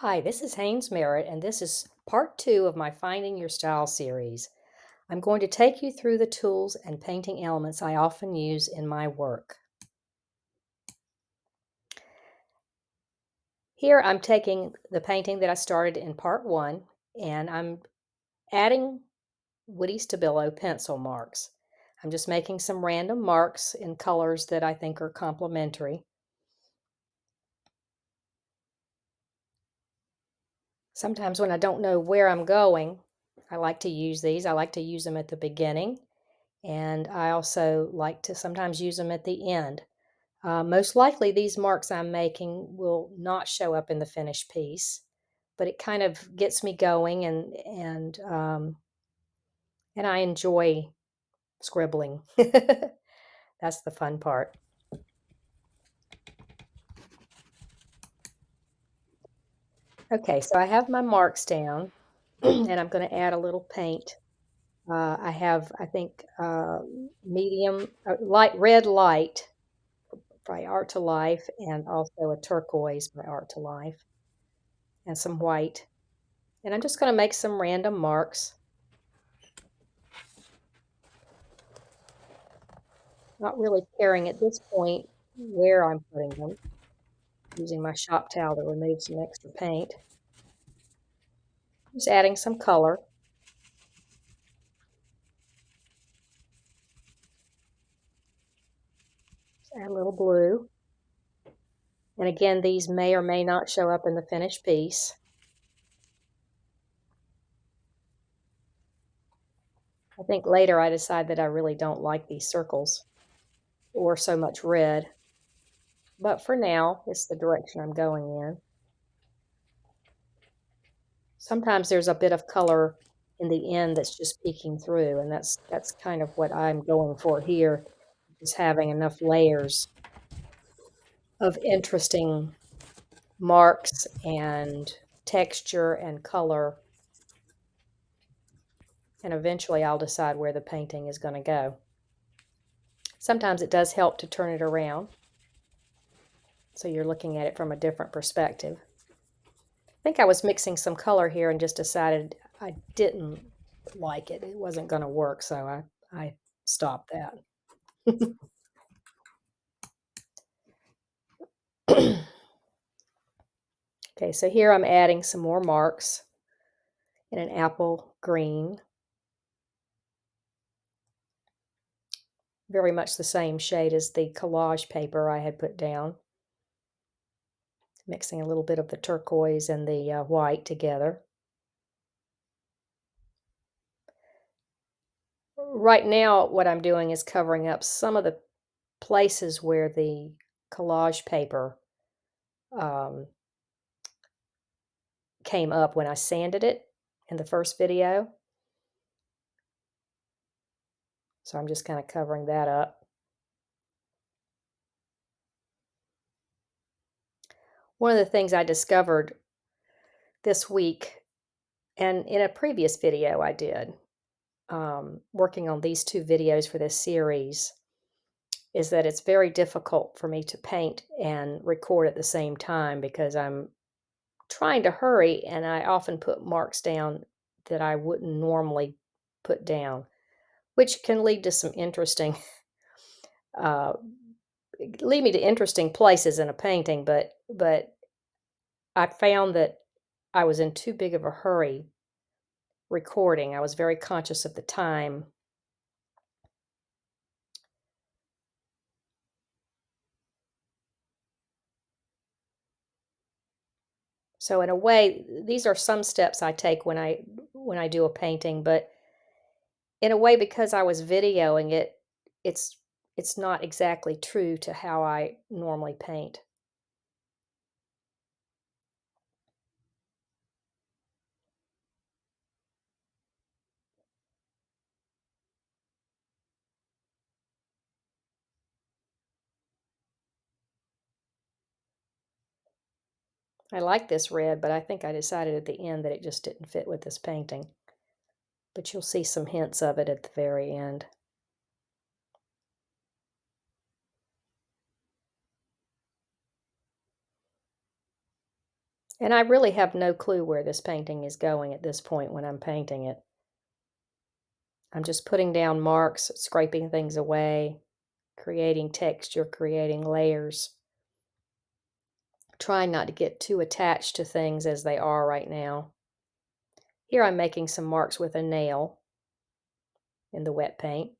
Hi, this is Haynes Merritt, and this is part two of my Finding Your Style series. I'm going to take you through the tools and painting elements I often use in my work. Here I'm taking the painting that I started in part one, and I'm adding Woody Stabilo pencil marks. I'm just making some random marks in colors that I think are complementary. Sometimes when I don't know where I'm going, I like to use these. I like to use them at the beginning. And I also like to sometimes use them at the end. Most likely these marks I'm making will not show up in the finished piece, but it kind of gets me going and I enjoy scribbling. That's the fun part. Okay, so I have my marks down and I'm going to add a little paint. I have, I think, medium, light, red light by Art to Life, and also a turquoise by Art to Life, and some white. And I'm just going to make some random marks, not really caring at this point where I'm putting them, using my shop towel to remove some extra paint. Just adding some color. Just add a little blue. And again, these may or may not show up in the finished piece. I think later I decide that I really don't like these circles or so much red. But for now, it's the direction I'm going in. Sometimes there's a bit of color in the end that's just peeking through, and that's kind of what I'm going for here, is having enough layers of interesting marks and texture and color, and eventually I'll decide where the painting is going to go. Sometimes it does help to turn it around, so you're looking at it from a different perspective. I think I was mixing some color here and just decided I didn't like it. It wasn't going to work, so I stopped that. Okay, so here I'm adding some more marks in an apple green. Very much the same shade as the collage paper I had put down. Mixing a little bit of the turquoise and the white together. Right now, what I'm doing is covering up some of the places where the collage paper um, came up when I sanded it in the first video. So I'm just kind of covering that up. One of the things I discovered this week, and in a previous video I did, working on these two videos for this series, is that it's very difficult for me to paint and record at the same time because I'm trying to hurry and I often put marks down that I wouldn't normally put down, which can lead to some interesting, uh, lead me to interesting places in a painting, but I found that I was in too big of a hurry recording. I was very conscious of the time. So in a way, these are some steps I take when I do a painting, but in a way, because I was videoing it, it's it's not exactly true to how I normally paint. I like this red, but I think I decided at the end that it just didn't fit with this painting. But you'll see some hints of it at the very end. And I really have no clue where this painting is going at this point when I'm painting it. I'm just putting down marks, scraping things away, creating texture, creating layers, trying not to get too attached to things as they are right now. Here I'm making some marks with a nail in the wet paint.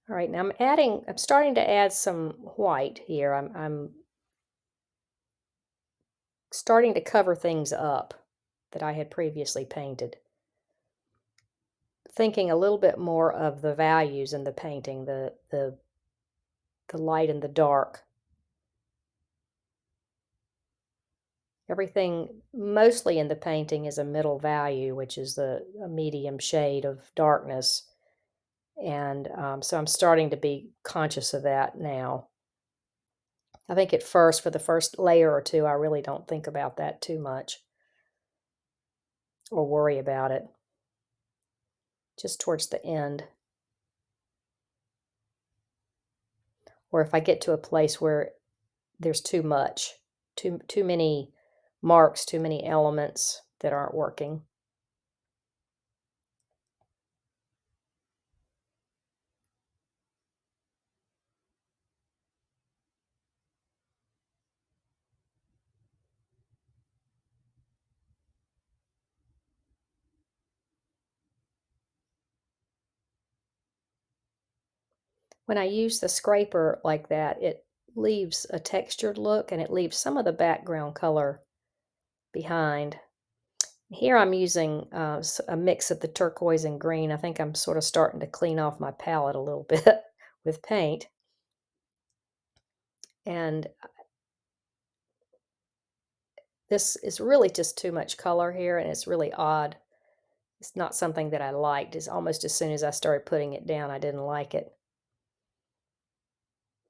All right, now I'm starting to add some white here. I'm starting to cover things up that I had previously painted. Thinking a little bit more of the values in the painting, the light and the dark. Everything mostly in the painting is a middle value, which is a medium shade of darkness. And so I'm starting to be conscious of that now. I think at first, for the first layer or two, I really don't think about that too much or worry about it. Just towards the end. Or if I get to a place where there's too much, too many marks, too many elements that aren't working. When I use the scraper like that, it leaves a textured look and it leaves some of the background color behind. Here I'm using a mix of the turquoise and green. I think I'm sort of starting to clean off my palette a little bit with paint. And this is really just too much color here, and it's really odd. It's not something that I liked. It's almost as soon as I started putting it down, I didn't like it.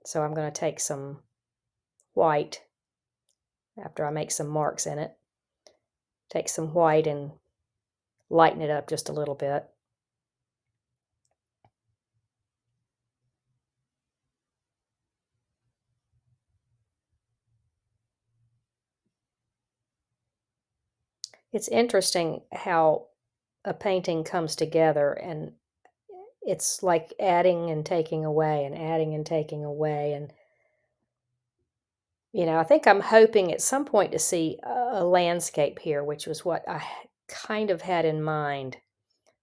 So I'm going to take some white after I make some marks in it. Take some white and lighten it up just a little bit. It's interesting how a painting comes together, and it's like adding and taking away and adding and taking away. And, I think I'm hoping at some point to see a landscape here, which was what I kind of had in mind,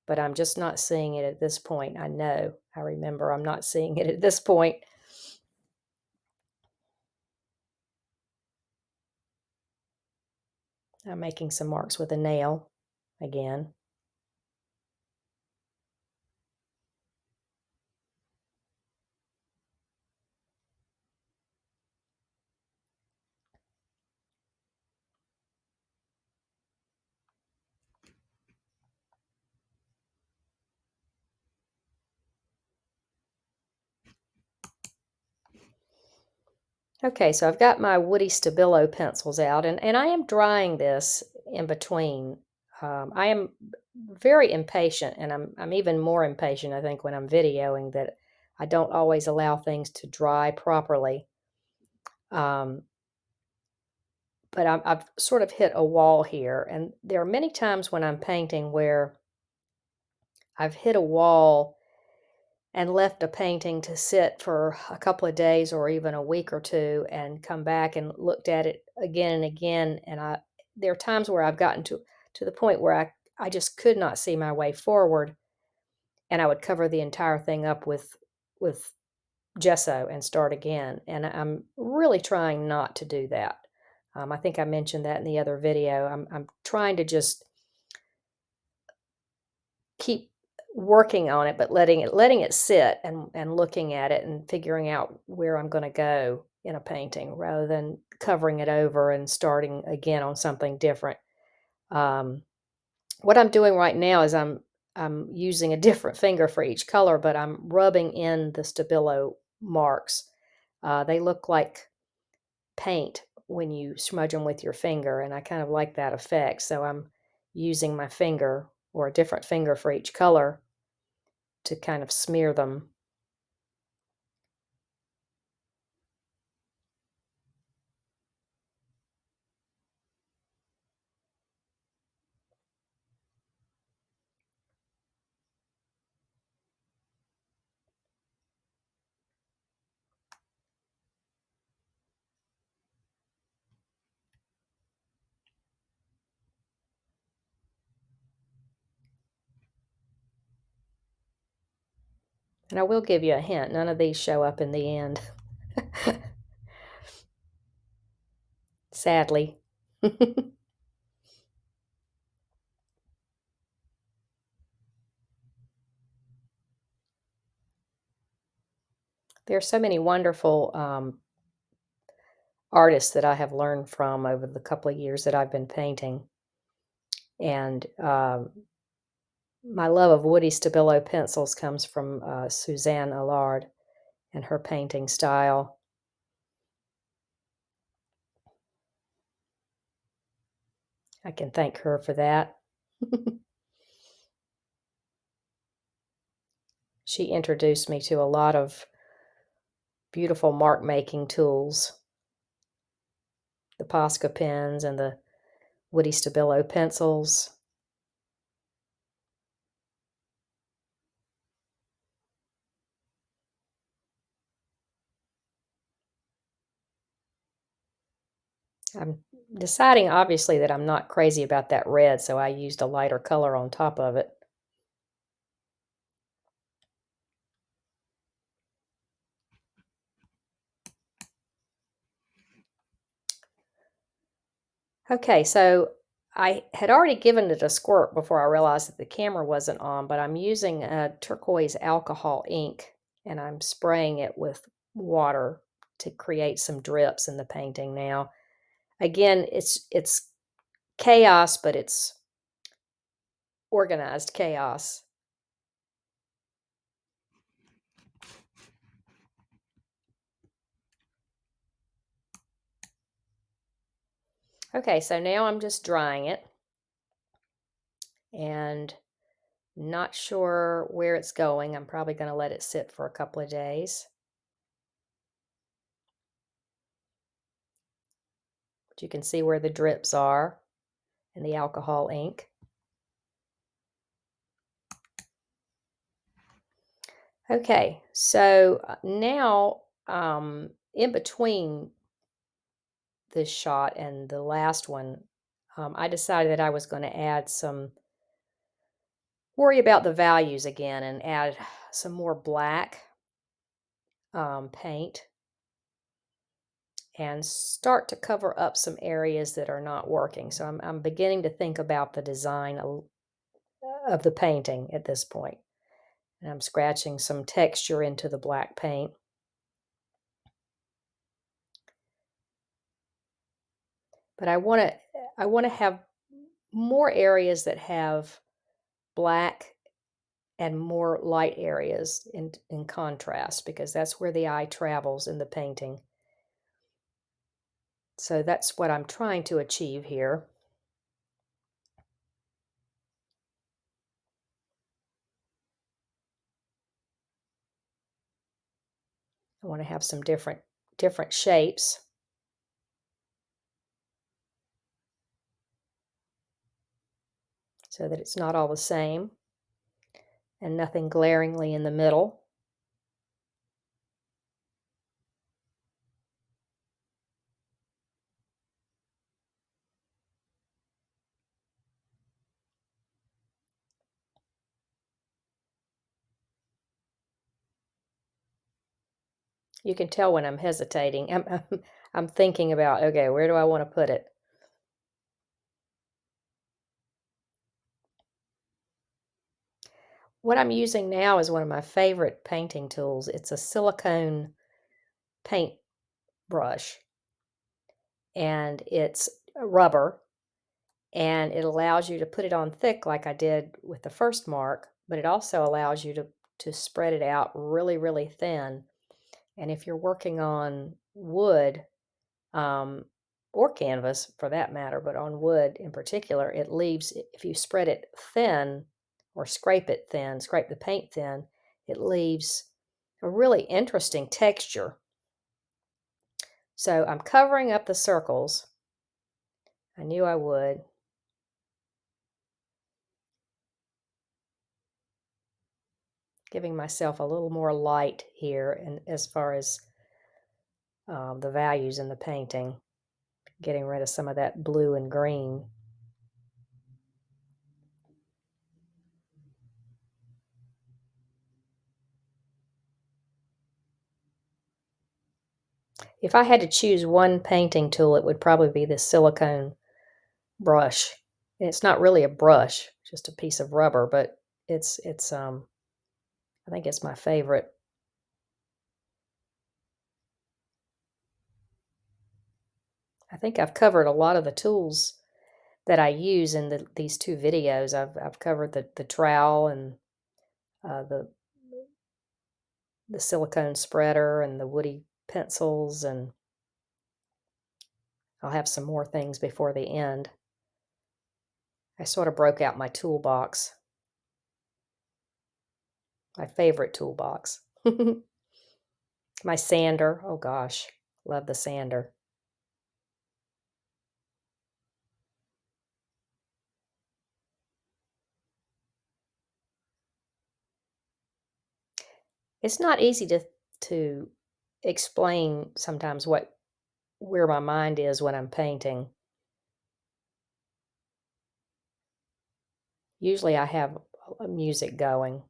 but I'm just not seeing it at this point. I remember I'm not seeing it at this point. I'm making some marks with a nail again. Okay, so I've got my Woody Stabilo pencils out, and I am drying this in between. I am very impatient, and I'm even more impatient, I think, when I'm videoing, that I don't always allow things to dry properly. Um, but I've sort of hit a wall here, and there are many times when I'm painting where I've hit a wall and left a painting to sit for a couple of days or even a week or two and come back and looked at it again and again. And there are times where I've gotten to the point where I just could not see my way forward, and I would cover the entire thing up with gesso and start again. And I'm really trying not to do that. I think I mentioned that in the other video. I'm trying to just keep working on it, but letting it sit and looking at it and figuring out where I'm going to go in a painting rather than covering it over and starting again on something different. Um, what I'm doing right now is I'm using a different finger for each color, but I'm rubbing in the Stabilo marks. They look like paint when you smudge them with your finger, and I kind of like that effect, so I'm using my finger or a different finger for each color to kind of smear them. And I will give you a hint, none of these show up in the end. Sadly. There are so many wonderful artists that I have learned from over the couple of years that I've been painting. And my love of woody Stabilo pencils comes from Suzanne Allard and her painting style. I can thank her for that. She introduced me to a lot of beautiful mark making tools, the Posca pens and the woody Stabilo pencils. I'm deciding, obviously, that I'm not crazy about that red, so I used a lighter color on top of it. Okay, so I had already given it a squirt before I realized that the camera wasn't on, but I'm using a turquoise alcohol ink, and I'm spraying it with water to create some drips in the painting now. Again, it's chaos, but it's organized chaos. Okay, so now I'm just drying it and not sure where it's going. I'm probably going to let it sit for a couple of days. But you can see where the drips are in the alcohol ink. Okay, so now in between this shot and the last one, I decided that I was going to worry about the values again and add some more black paint and start to cover up some areas that are not working. So I'm beginning to think about the design of the painting at this point. And I'm scratching some texture into the black paint. But I want to have more areas that have black and more light areas in contrast, because that's where the eye travels in the painting. So that's what I'm trying to achieve here. I want to have some different shapes so that it's not all the same and nothing glaringly in the middle. You can tell when I'm hesitating. I'm thinking about, okay, where do I want to put it? What I'm using now is one of my favorite painting tools. It's a silicone paint brush, and it's rubber, and it allows you to put it on thick like I did with the first mark, but it also allows you to spread it out really, really thin. And if you're working on wood, um, or canvas for that matter, but on wood in particular, it leaves, if you spread it thin or scrape it thin, scrape the paint thin, it leaves a really interesting texture. So I'm covering up the circles. I knew I would. Giving myself a little more light here, and as far as the values in the painting, getting rid of some of that blue and green. If I had to choose one painting tool, it would probably be this silicone brush. And it's not really a brush, just a piece of rubber, but it's I think it's my favorite. I think I've covered a lot of the tools that I use in these two videos. I've covered the trowel and the silicone spreader and the woody pencils, and I'll have some more things before the end. I sort of broke out my toolbox, my favorite toolbox. My sander, oh gosh, love the sander. It's not easy to explain sometimes where my mind is when I'm painting. Usually I have music going.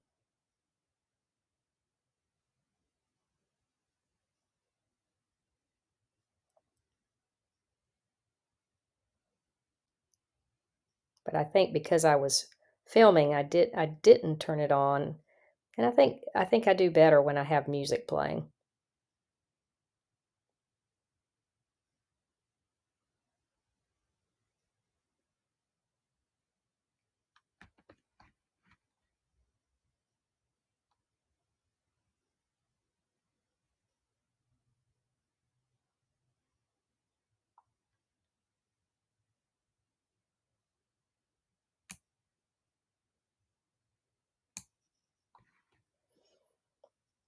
But I think because I was filming, I didn't turn it on. And I think I do better when I have music playing.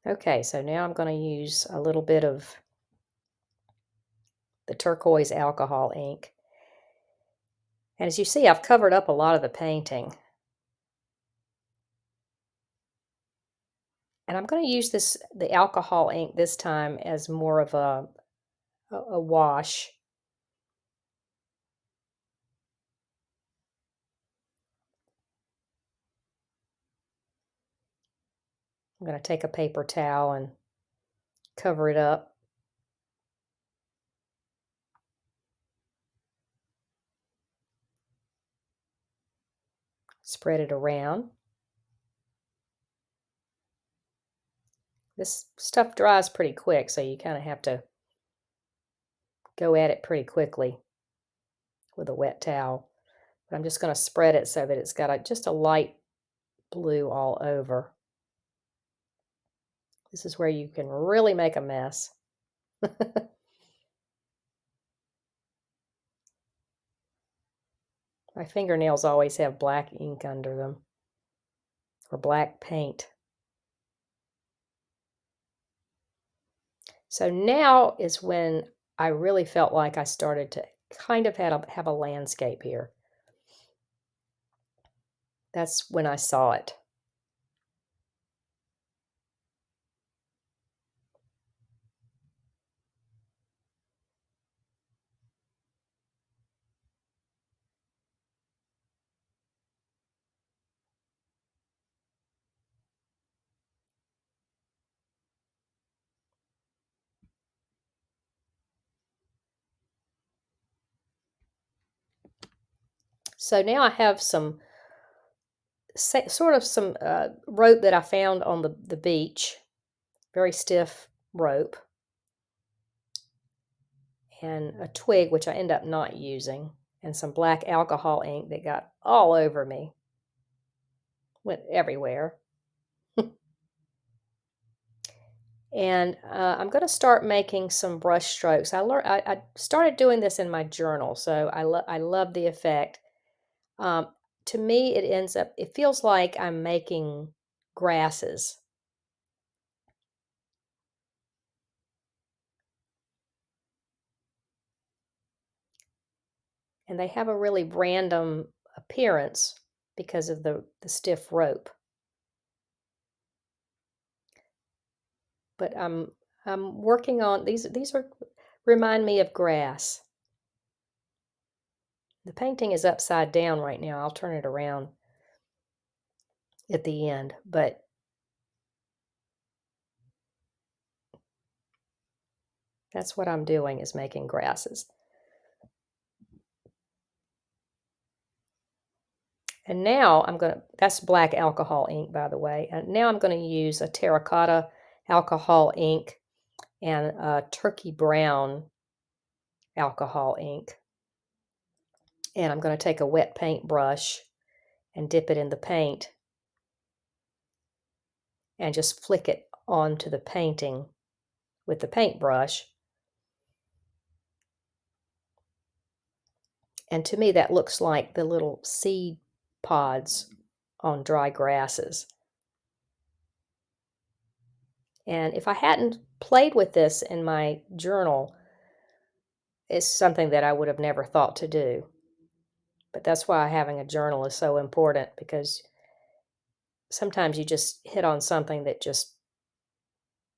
Okay, so now I'm going to use a little bit of the turquoise alcohol ink. And as you see, I've covered up a lot of the painting. And I'm going to use the alcohol ink this time as more of a wash. I'm going to take a paper towel and cover it up. Spread it around. This stuff dries pretty quick, so you kind of have to go at it pretty quickly with a wet towel. But I'm just going to spread it so that it's got just a light blue all over. This is where you can really make a mess. My fingernails always have black ink under them, or black paint. So now is when I really felt like I started to kind of have a landscape here. That's when I saw it. So now I have some sort of some rope that I found on the beach, very stiff rope, and a twig, which I end up not using, and some black alcohol ink that got all over me, went everywhere. And I'm going to start making some brush strokes. I started doing this in my journal, so I love the effect. Um, to me, it feels like I'm making grasses, and they have a really random appearance because of the stiff rope. But I'm working on these are remind me of grass. The painting is upside down right now. I'll turn it around at the end, but that's what I'm doing, is making grasses. And now that's black alcohol ink, by the way. And now I'm going to use a terracotta alcohol ink and a turkey brown alcohol ink. And I'm going to take a wet paint brush and dip it in the paint and just flick it onto the painting with the paintbrush. And to me, that looks like the little seed pods on dry grasses. And if I hadn't played with this in my journal, it's something that I would have never thought to do. But that's why having a journal is so important, because sometimes you just hit on something that just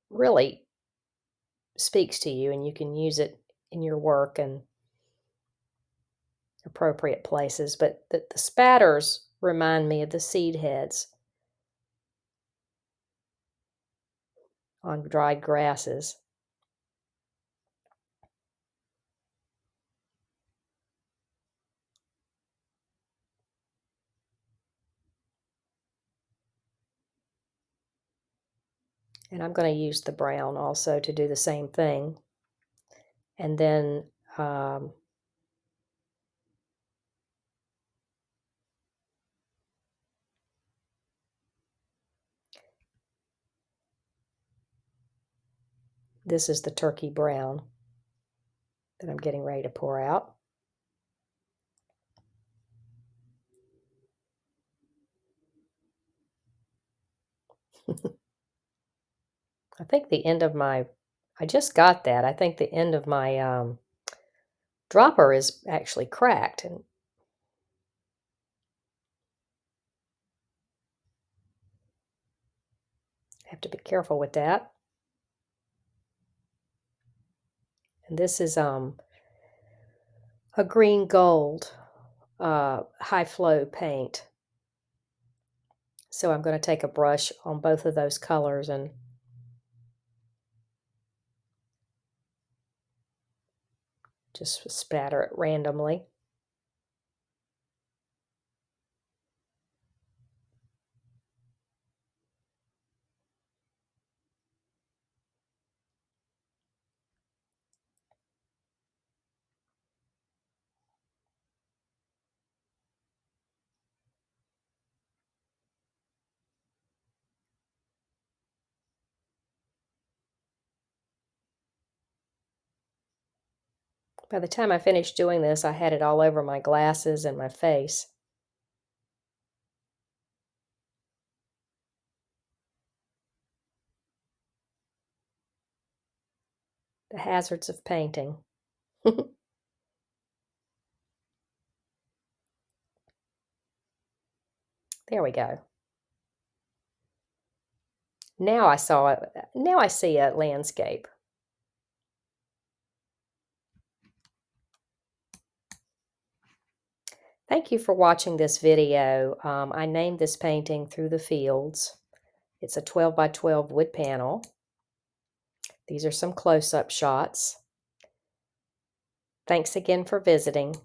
really speaks to you, and you can use it in your work and appropriate places. But the spatters remind me of the seed heads on dried grasses. And I'm going to use the brown also to do the same thing. And then this is the turkey brown that I'm getting ready to pour out. I think the end of my, I just got that. I think the end of my dropper is actually cracked, and I have to be careful with that. And this is a green gold high flow paint. So I'm going to take a brush on both of those colors and just spatter it randomly. By the time I finished doing this, I had it all over my glasses and my face. The hazards of painting. There we go. Now I see a landscape. Thank you for watching this video. I named this painting Through the Fields. It's a 12 by 12 wood panel. These are some close-up shots. Thanks again for visiting.